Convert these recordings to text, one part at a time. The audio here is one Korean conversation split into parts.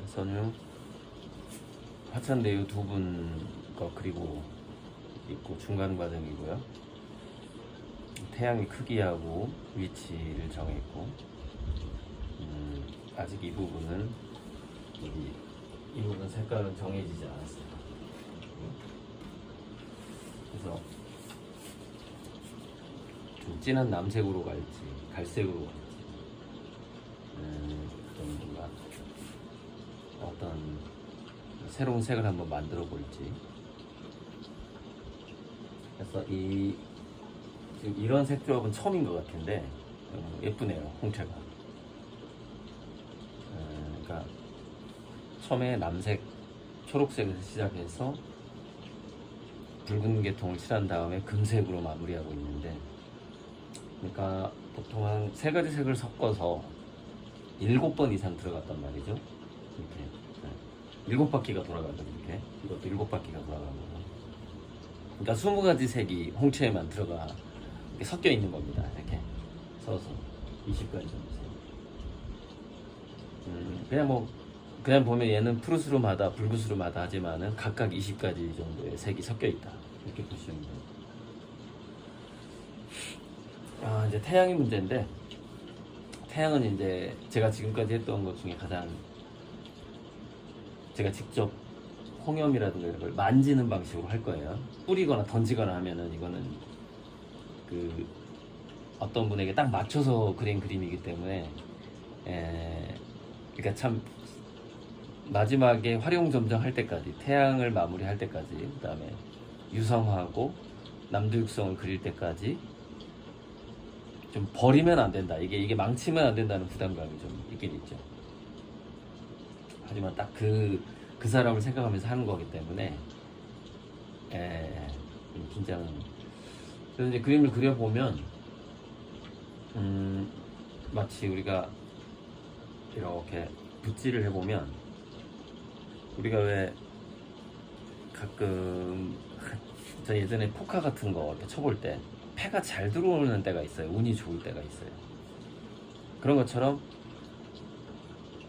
선유 화천대유 두 분 거 그리고 있고 중간 과정이고요. 태양의 크기하고 위치를 정했고, 아직 이 부분은 이 부분 색깔은 정해지지 않았어요. 그래서 좀 진한 남색으로 갈지 갈색으로 갈지, 좀 뭔가 어떤 새로운 색을 한번 만들어 볼지. 그래서 지금 이런 색 조합은 처음인 것 같은데 예쁘네요, 홍채가. 그러니까 처음에 남색, 초록색에서 시작해서 붉은 계통을 칠한 다음에 금색으로 마무리하고 있는데, 그러니까 보통 한 세 가지 색을 섞어서 7번 이상 들어갔단 말이죠. 이렇게 7바퀴가 돌아가거든요. 이렇게 이것도 7바퀴가 돌아가고, 그러니까 20가지 색이 홍채에만 들어가 이렇게 섞여 있는 겁니다. 이렇게 서서 20가지 정도 색. 그냥 보면 얘는 푸르스름하다, 붉으스름하다 하지만은 각각 20가지 정도의 색이 섞여 있다, 이렇게 보시면 됩니다. 이제 태양의 문제인데, 태양은 이제 제가 지금까지 했던 것 중에 가장, 제가 직접 홍염이라든가 이런 걸 만지는 방식으로 할 거예요. 뿌리거나 던지거나 하면은 이거는 그 어떤 분에게 딱 맞춰서 그린 그림이기 때문에, 그러니까 참 마지막에 활용점정 할 때까지, 태양을 마무리할 때까지, 그 다음에 유성하고 남도육성을 그릴 때까지 좀 버리면 안 된다. 이게 망치면 안 된다는 부담감이 좀 있긴 있죠. 하지만 딱 그 사람을 생각하면서 하는 거기 때문에, 좀 긴장은. 그래서 이제 그림을 그려보면, 마치 우리가 이렇게 붓질을 해보면, 우리가 왜 가끔 저 예전에 포카 같은 거 이렇게 쳐볼 때 패가 잘 들어오는 때가 있어요. 운이 좋을 때가 있어요. 그런 것처럼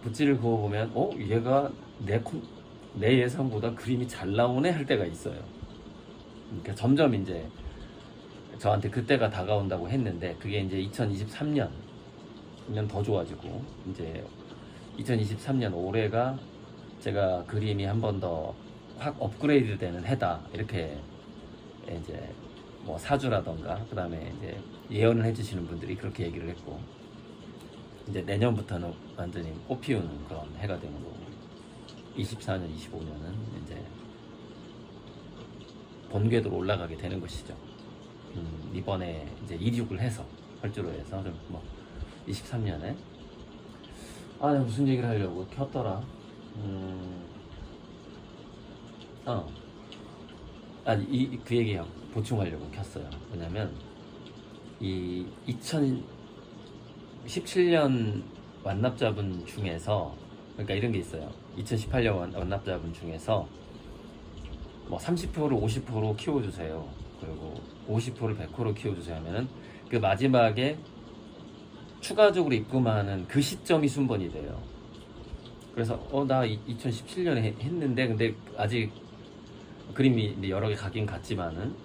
붓질을 그어보면 얘가 내 예상보다 그림이 잘 나오네 할 때가 있어요. 그러니까 점점 이제 저한테 그때가 다가온다고 했는데, 그게 이제 2023년 더 좋아지고, 이제 2023년 올해가 제가 그림이 한 번 더 확 업그레이드 되는 해다, 이렇게 이제 뭐 사주라던가 그 다음에 이제 예언을 해주시는 분들이 그렇게 얘기를 했고, 이제 내년부터는 완전히 꽃피우는 그런 해가 되는 거고, 24년, 25년은 이제 본궤도로 올라가게 되는 것이죠. 이번에 이제 이륙을 해서 활주로 해서 좀 뭐 23년에 내가 무슨 얘기를 하려고 켰더라. 그 얘기 보충하려고 켰어요. 왜냐면 이 2017년 완납자분 중에서, 그러니까 이런 게 있어요. 2018년 완납자분 중에서 뭐 30%를 50%로 키워주세요, 그리고 50%를 100%로 키워주세요 하면은 그 마지막에 추가적으로 입금하는 그 시점이 순번이 돼요. 그래서 나 2017년에 했는데, 근데 아직 그림이 여러 개 가긴 갔지만은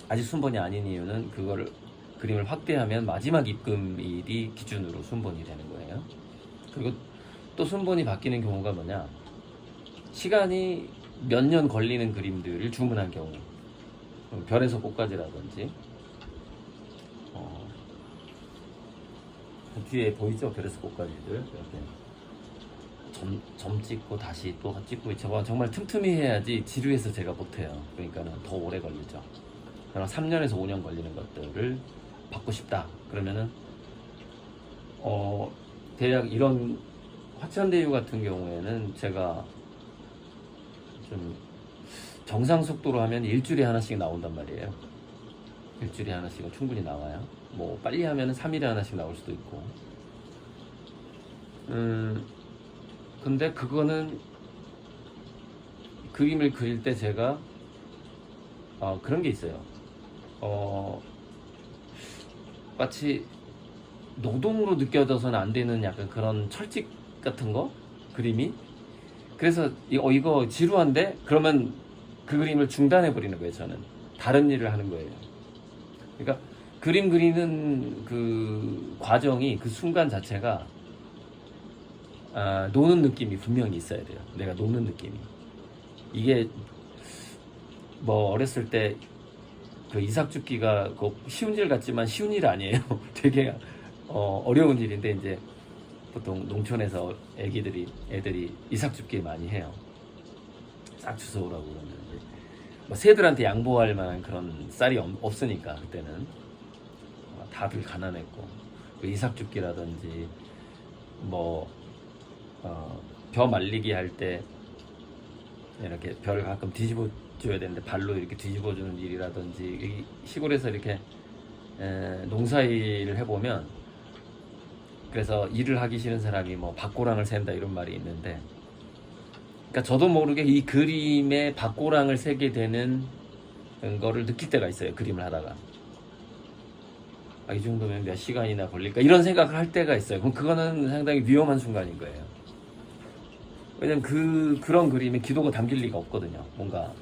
아직 순번이 아닌 이유는, 그거를 그림을 확대하면 마지막 입금일이 기준으로 순번이 되는 거예요. 그리고 또 순번이 바뀌는 경우가 뭐냐, 시간이 몇 년 걸리는 그림들을 주문한 경우, 별에서 꽃까지라든지, 뒤에 보이죠? 별에서 꽃까지들 이렇게 점 찍고 다시 또 찍고, 저거 정말 틈틈이 해야지 지루해서 제가 못해요. 그러니까는 더 오래 걸리죠. 그럼 3년에서 5년 걸리는 것들을 받고 싶다 그러면은, 대략 이런 화천대유 같은 경우에는 제가 좀 정상 속도로 하면 일주일에 하나씩 나온단 말이에요. 일주일에 하나씩은 충분히 나와요. 뭐 빨리 하면은 3일에 하나씩 나올 수도 있고. 근데 그거는 그림을 그릴 때 제가 그런 게 있어요. 마치 노동으로 느껴져서는 안 되는 약간 그런 철칙 같은 거, 그림이. 그래서 이거 지루한데? 그러면 그 그림을 중단해 버리는 거예요. 저는 다른 일을 하는 거예요. 그러니까 그림 그리는 그 과정이, 그 순간 자체가 노는 느낌이 분명히 있어야 돼요. 내가 노는 느낌이. 이게 뭐 어렸을 때 그 이삭 줍기가 쉬운 일 같지만 쉬운 일 아니에요. 되게 어려운 일인데, 이제 보통 농촌에서 애들이 이삭 줍기 많이 해요. 싹 주워오라고 그러면 이제 뭐 새들한테 양보할 만한 그런 쌀이 없으니까 그때는 다들 가난했고, 그 이삭 줍기라든지 뭐 벼 말리기 할 때 이렇게 벼를 가끔 뒤집어 줘야 되는데 발로 이렇게 뒤집어 주는 일이라든지, 시골에서 이렇게 농사일을 해보면, 그래서 일을 하기 싫은 사람이 뭐 밭고랑을 샌다 이런 말이 있는데, 그러니까 저도 모르게 이 그림에 밭고랑을 새게 되는 거를 느낄 때가 있어요. 그림을 하다가 이 정도면 몇 시간이나 걸릴까 이런 생각을 할 때가 있어요. 그럼 그거는 상당히 위험한 순간인 거예요. 왜냐면 그런 그림에 기도가 담길 리가 없거든요. 뭔가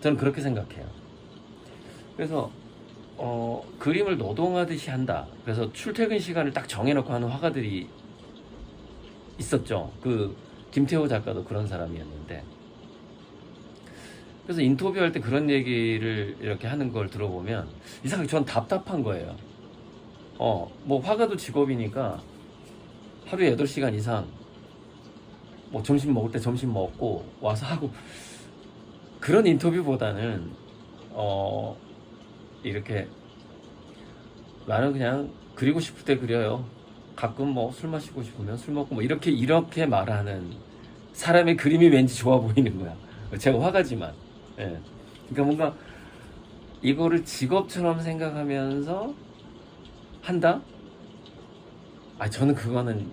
저는 그렇게 생각해요. 그래서 그림을 노동하듯이 한다. 그래서 출퇴근 시간을 딱 정해놓고 하는 화가들이 있었죠. 그 김태호 작가도 그런 사람이었는데, 그래서 인터뷰할 때 그런 얘기를 이렇게 하는 걸 들어보면 이상하게 전 답답한 거예요. 뭐 화가도 직업이니까 하루에 8시간 이상 뭐 점심 먹을 때 점심 먹고 와서 하고, 그런 인터뷰보다는 이렇게 나는 그냥 그리고 싶을 때 그려요. 가끔 뭐 술 마시고 싶으면 술 먹고 뭐 이렇게 말하는 사람의 그림이 왠지 좋아 보이는 거야. 제가 화가지만. 예. 그러니까 뭔가 이거를 직업처럼 생각하면서 한다? 저는 그거는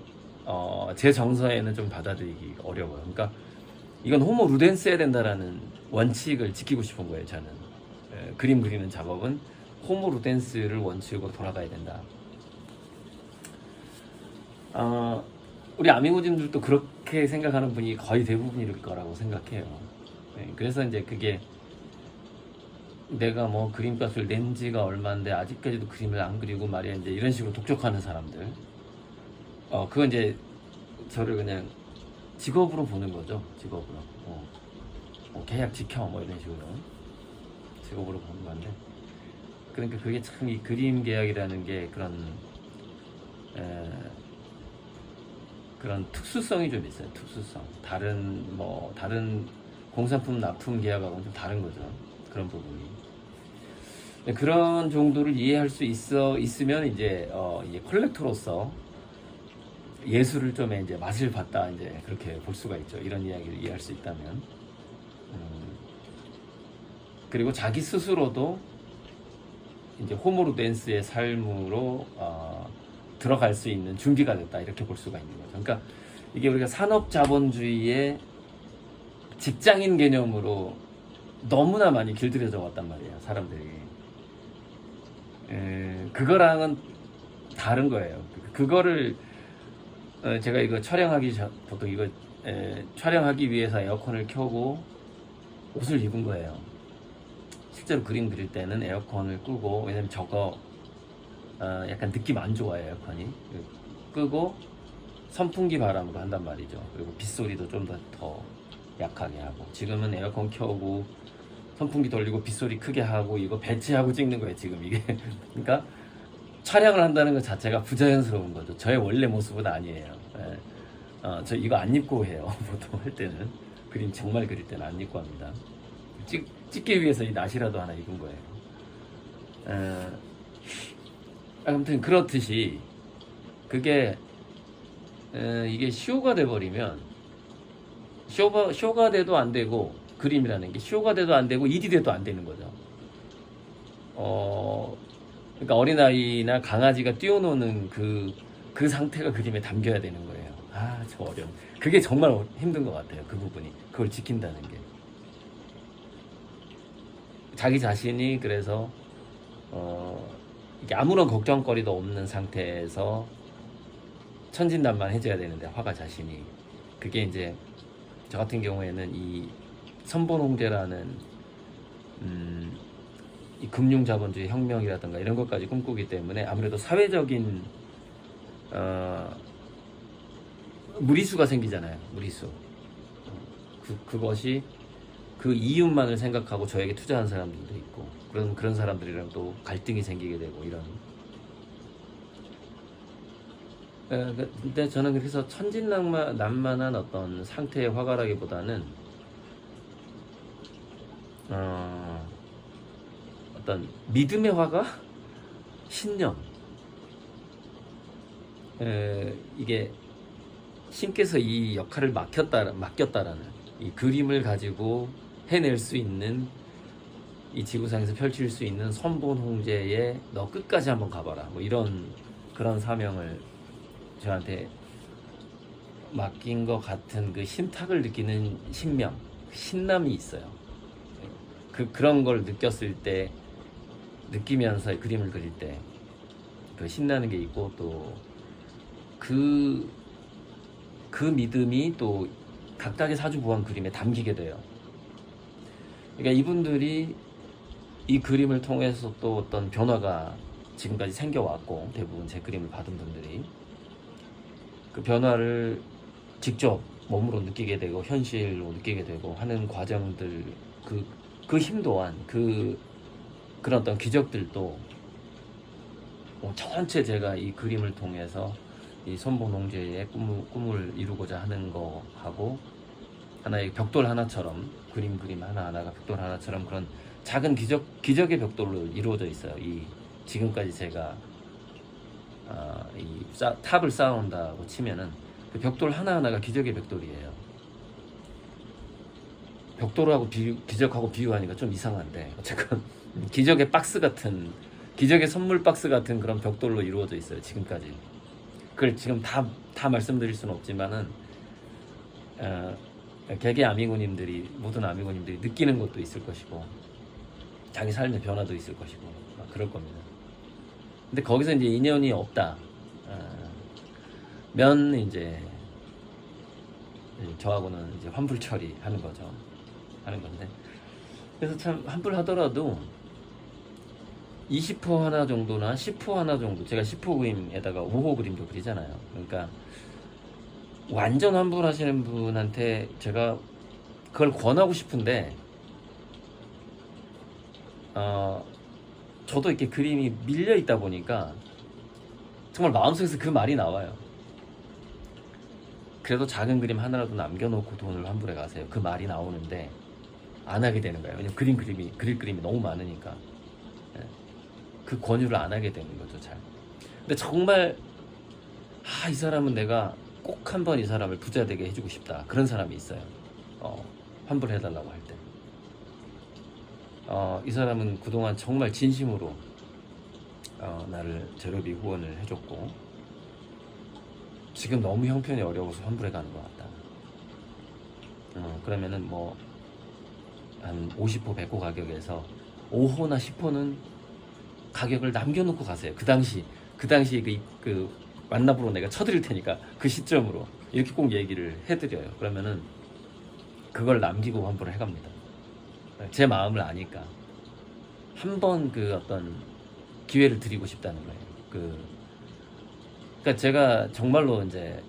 제 정서에는 좀 받아들이기 어려워요. 그러니까 이건 호모 루덴스 해야 된다라는 원칙을 지키고 싶은 거예요. 저는 그림 그리는 작업은 호모 루덴스를 원칙으로 돌아가야 된다. 우리 아미고님들도 그렇게 생각하는 분이 거의 대부분일 거라고 생각해요. 그래서 이제 그게 내가 뭐 그림값을 낸 지가 얼마인데 아직까지도 그림을 안 그리고 말이야, 이제 이런 식으로 독촉하는 사람들, 그건 이제 저를 그냥 직업으로 보는 거죠. 직업으로. 계약 지켜 뭐 이런 식으로 직업으로 보는 건데, 그러니까 그게 참 이 그림 계약이라는 게 그런 특수성이 좀 있어요. 특수성. 다른 공산품 납품 계약하고는 좀 다른 거죠. 그런 부분이. 그런 정도를 이해할 수 있으면 이제 컬렉터로서 예술을 좀 이제 맛을 봤다, 이제 그렇게 볼 수가 있죠. 이런 이야기를 이해할 수 있다면. 그리고 자기 스스로도 이제 호모로 댄스의 삶으로 들어갈 수 있는 준비가 됐다, 이렇게 볼 수가 있는 거죠. 그러니까 이게 우리가 산업자본주의의 직장인 개념으로 너무나 많이 길들여져 왔단 말이에요, 사람들이. 그거랑은 다른 거예요. 그거를 제가 이거 보통 이거 촬영하기 위해서 에어컨을 켜고 옷을 입은 거예요. 실제로 그림 그릴 때는 에어컨을 끄고, 왜냐면 저거 약간 느낌 안 좋아요, 에어컨이. 끄고 선풍기 바람으로 한단 말이죠. 그리고 빗소리도 좀 더 약하게 하고. 지금은 에어컨 켜고 선풍기 돌리고 빗소리 크게 하고 이거 배치하고 찍는 거예요, 지금 이게. 그러니까 촬영을 한다는 것 자체가 부자연스러운 거죠. 저의 원래 모습은 아니에요. 저 이거 안 입고 해요. 보통 할 때는 그림 정말 그릴 때는 안 입고 합니다. 찍기 위해서 이 나시라도 하나 입은 거예요. 아무튼 그렇듯이 그게 이게 쇼가 돼버리면 쇼가 돼도 안 되고, 그림이라는 게 쇼가 돼도 안 되고 ED 돼도 안 되는 거죠. 그러니까 어린아이나 강아지가 뛰어노는 그 상태가 그림에 담겨야 되는 거예요. 저 어려운. 그게 정말 힘든 것 같아요. 그 부분이. 그걸 지킨다는 게. 자기 자신이 그래서 이게 아무런 걱정거리도 없는 상태에서 천진난만 해줘야 되는데, 화가 자신이. 그게 이제 저 같은 경우에는 이 선본홍제라는 이 금융자본주의 혁명이라든가 이런 것까지 꿈꾸기 때문에 아무래도 사회적인 무리수가 생기잖아요. 무리수. 그것이 그 이윤만을 생각하고 저에게 투자한 사람들도 있고 그런 사람들이랑 또 갈등이 생기게 되고 이런. 근데 저는 그래서 천진난만한 어떤 상태의 화가라기보다는 어떤 믿음의 화가? 신념. 이게 신께서 이 역할을 맡겼다라는 이 그림을 가지고 해낼 수 있는 이 지구상에서 펼칠 수 있는 선본홍제에 너 끝까지 한번 가봐라 뭐 이런 그런 사명을 저한테 맡긴 것 같은 그 신탁을 느끼는 신명, 신남이 있어요. 그런 걸 느끼면서 그림을 그릴 때 그 신나는 게 있고 또 그 믿음이 또 각각의 사주보완 그림에 담기게 돼요. 그러니까 이분들이 이 그림을 통해서 또 어떤 변화가 지금까지 생겨왔고 대부분 제 그림을 받은 분들이 그 변화를 직접 몸으로 느끼게 되고 현실로 느끼게 되고 하는 과정들 그 힘 또한 그런 어떤 기적들도 전체 제가 이 그림을 통해서 이 선본홍제의 꿈을 이루고자 하는 거하고 하나의 벽돌 하나처럼 그림 하나하나가 벽돌 하나처럼 그런 작은 기적의 벽돌로 이루어져 있어요. 이 지금까지 제가 탑을 쌓아온다고 치면은 그 벽돌 하나하나가 기적의 벽돌이에요. 벽돌하고 기적하고 비유하니까 좀 이상한데 어쨌건 기적의 선물 박스 같은 그런 벽돌로 이루어져 있어요. 지금까지. 그걸 지금 다 말씀드릴 수는 없지만은 개개 아미고님들이 모든 아미고님들이 느끼는 것도 있을 것이고 자기 삶의 변화도 있을 것이고 그럴 겁니다. 근데 거기서 이제 인연이 없다 면 이제 저하고는 이제 환불 처리하는 거죠. 하는 건데 그래서 참 환불 하더라도 20호 하나 정도나 10호 하나 정도 제가 10호 그림에다가 5호 그림도 그리잖아요. 그러니까 완전 환불하시는 분한테 제가 그걸 권하고 싶은데 저도 이렇게 그림이 밀려 있다 보니까 정말 마음속에서 그 말이 나와요. 그래도 작은 그림 하나라도 남겨놓고 돈을 환불해 가세요. 그 말이 나오는데 안 하게 되는 거예요. 왜냐면 그릴 그림이 너무 많으니까. 그 권유를 안 하게 되는 거죠, 잘. 근데 정말 이 사람은 내가 꼭 한번 이 사람을 부자 되게 해주고 싶다. 그런 사람이 있어요. 환불해달라고 할 때. 이 사람은 그동안 정말 진심으로 나를 재료비 후원을 해줬고 지금 너무 형편이 어려워서 환불해가는 것 같다. 그러면은 뭐 한 50호, 100호 가격에서 5호나 10호는 가격을 남겨놓고 가세요. 그 당시 그 만납으로 내가 쳐드릴 테니까 그 시점으로 이렇게 꼭 얘기를 해드려요. 그러면은 그걸 남기고 환불을 해갑니다. 제 마음을 아니까 한 번 그 어떤 기회를 드리고 싶다는 거예요. 그러니까 제가 정말로 이제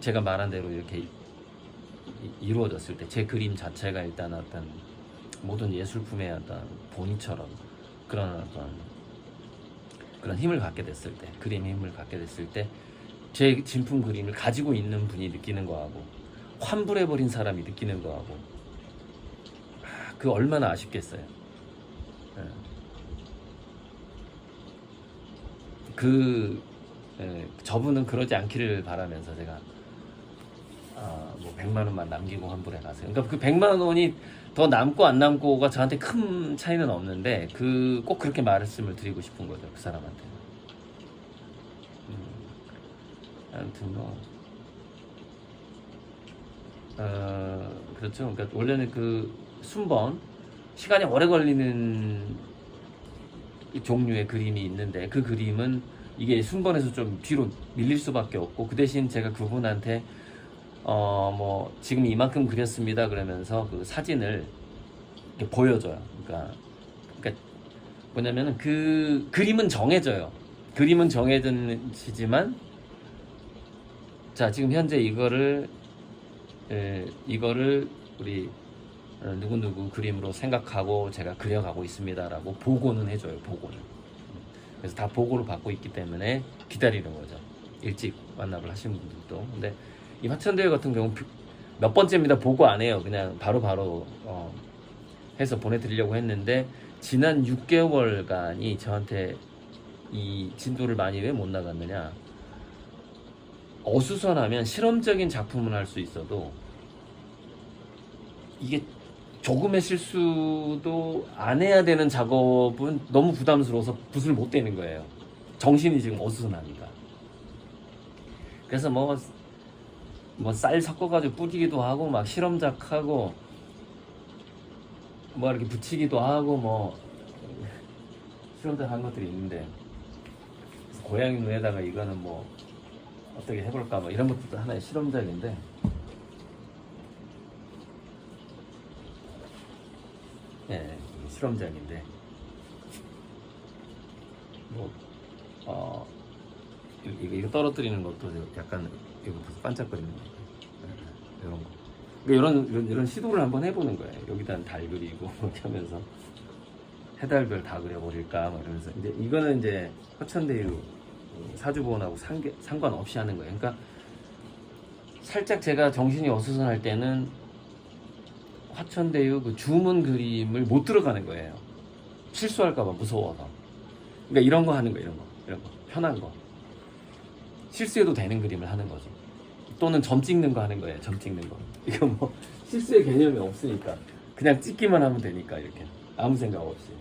제가 말한 대로 이렇게 이루어졌을 때 제 그림 자체가 일단 어떤 모든 예술품의 어떤 본의처럼 그런 힘을 갖게 됐을 때, 그림의 힘을 갖게 됐을 때 제 진품 그림을 가지고 있는 분이 느끼는 거하고 환불해버린 사람이 느끼는 거하고 그 얼마나 아쉽겠어요. 저분은 그러지 않기를 바라면서 제가 뭐 100만 원만 남기고 환불해 가세요. 그러니까 그 100만 원이 더 남고 안 남고가 저한테 큰 차이는 없는데 꼭 그렇게 말씀을 드리고 싶은 거죠, 그 사람한테. 아무튼 뭐 그렇죠. 그러니까 원래는 그 순번 시간이 오래 걸리는 종류의 그림이 있는데 그 그림은 이게 순번에서 좀 뒤로 밀릴 수밖에 없고, 그 대신 제가 그분한테 뭐 지금 이만큼 그렸습니다 그러면서 그 사진을 이렇게 보여줘요. 그러니까 뭐냐면은 그 그림은 정해져요. 그림은 정해지지만, 자 지금 현재 이거를 우리 누구누구 그림으로 생각하고 제가 그려가고 있습니다라고 보고는 해줘요. 보고는. 그래서 다 보고를 받고 있기 때문에 기다리는 거죠. 일찍 완납을 하시는 분들도. 근데 이 화천대유 같은 경우 몇 번째입니다 보고 안 해요. 그냥 바로바로 해서 보내드리려고 했는데, 지난 6개월간이 저한테 이 진도를 많이 왜 못 나갔느냐, 어수선하면 실험적인 작품을 할 수 있어도 이게 조금의 실수도 안 해야 되는 작업은 너무 부담스러워서 붓을 못 대는 거예요. 정신이 지금 어수선하니까. 그래서 뭐 쌀 섞어가지고 뿌리기도 하고, 막 실험작하고, 뭐 이렇게 붙이기도 하고, 뭐 실험작 한 것들이 있는데, 고양이 눈에다가 이거는 뭐 어떻게 해볼까, 뭐 이런 것도 하나의 실험작인데, 예, 실험작인데, 뭐 이거 떨어뜨리는 것도 약간 이거 반짝거리는 거, 이런 거. 그러니까 이런 시도를 한번 해보는 거예요. 여기다 달 그리고 이렇게 하면서 해달별 다 그려버릴까, 뭐 이러면서. 이제 이거는 이제 화천대유 사주보원하고 상관없이 하는 거예요. 그러니까 살짝 제가 정신이 어수선할 때는 화천대유 그 주문 그림을 못 들어가는 거예요. 실수할까봐 무서워서. 그러니까 이런 거 하는 거, 이런 거 편한 거, 실수해도 되는 그림을 하는 거죠. 또는 점 찍는 거 하는 거예요. 점 찍는 거. 이거 뭐 실수의 개념이 없으니까 그냥 찍기만 하면 되니까, 이렇게 아무 생각 없이.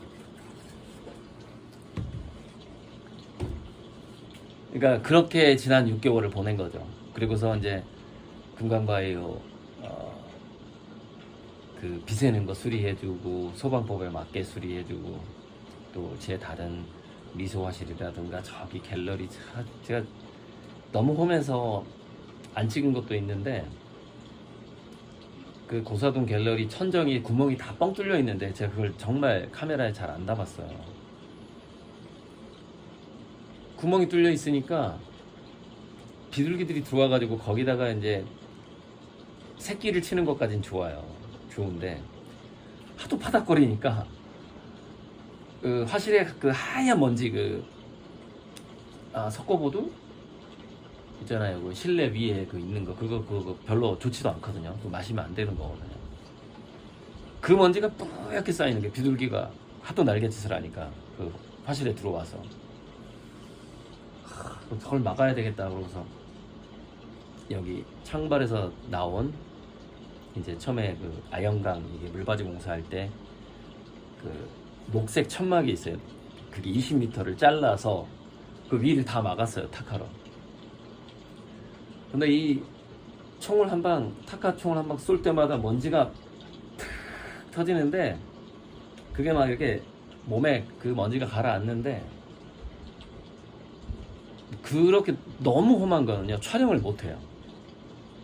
그러니까 그렇게 지난 6개월을 보낸 거죠. 그리고서 이제 금강바이오 그 비세는 거 수리해주고, 소방법에 맞게 수리해주고, 또 제 다른 미소화실이라든가 저기 갤러리, 제가 너무 홈에서 안 찍은 것도 있는데, 그 고사동 갤러리 천정이 구멍이 다 뻥 뚫려 있는데 제가 그걸 정말 카메라에 잘 안 담았어요. 구멍이 뚫려 있으니까 비둘기들이 들어와가지고 거기다가 이제 새끼를 치는 것까진 좋은데, 하도 파닥거리니까 그 화실에 그 하얀 먼지, 석고보드 있잖아요. 그 실내 위에 그 있는 거, 그거 별로 좋지도 않거든요. 그거 마시면 안 되는 거거든요. 그 먼지가 뿌옇게 쌓이는 게, 비둘기가 하도 날갯짓을 하니까 그 화실에 들어와서 저걸 막아야 되겠다 그러고서 여기 창발에서 나온, 이제 처음에 그 아영강 이게 물바지 공사할 때 그 녹색 천막이 있어요. 그게 20m를 잘라서 그 위를 다 막았어요, 타카로. 근데 이 타카 총을 한 방 쏠 때마다 먼지가 탁 터지는데, 그게 막 이렇게 몸에 그 먼지가 가라앉는데, 그렇게 너무 험한 거는요, 촬영을 못해요.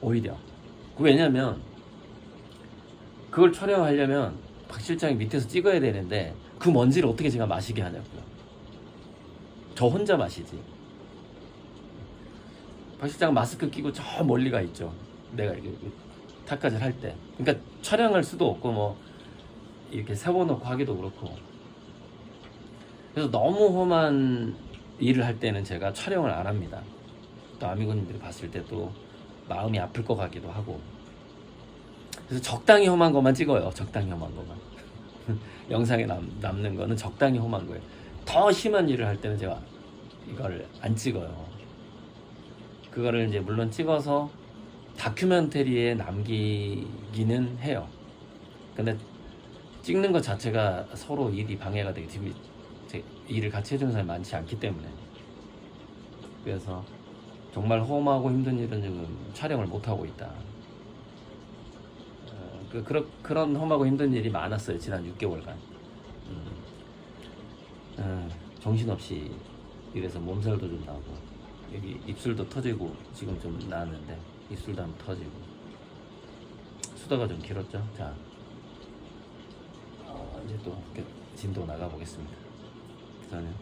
오히려. 왜냐면 그걸 촬영하려면 박 실장이 밑에서 찍어야 되는데, 그 먼지를 어떻게 제가 마시게 하냐고요. 저 혼자 마시지. 박 실장은 마스크 끼고 저 멀리 가 있죠. 내가 이렇게 탁까지를 할 때. 그러니까 촬영할 수도 없고, 뭐 이렇게 세워놓고 하기도 그렇고. 그래서 너무 험한 일을 할 때는 제가 촬영을 안 합니다. 또 아미고님들이 봤을 때 또 마음이 아플 것 같기도 하고. 그래서 적당히 험한 것만 찍어요. 적당히 험한 것만. 영상에 남는 거는 적당히 험한 거예요. 더 심한 일을 할 때는 제가 이걸 안 찍어요. 그거를 이제 물론 찍어서 다큐멘터리에 남기기는 해요. 근데 찍는 것 자체가 서로 일이 방해가 되기 때문에, 일을 같이 해주는 사람이 많지 않기 때문에. 그래서 정말 험하고 힘든 일은 지금 촬영을 못하고 있다. 그런 험하고 힘든 일이 많았어요, 지난 6개월간. 정신없이 이래서 몸살도 좀 나고 여기 입술도 터지고 지금 좀 나았는데 입술도 한번 터지고 수다가 좀 길었죠. 자, 이제 또 진도 나가 보겠습니다. 저는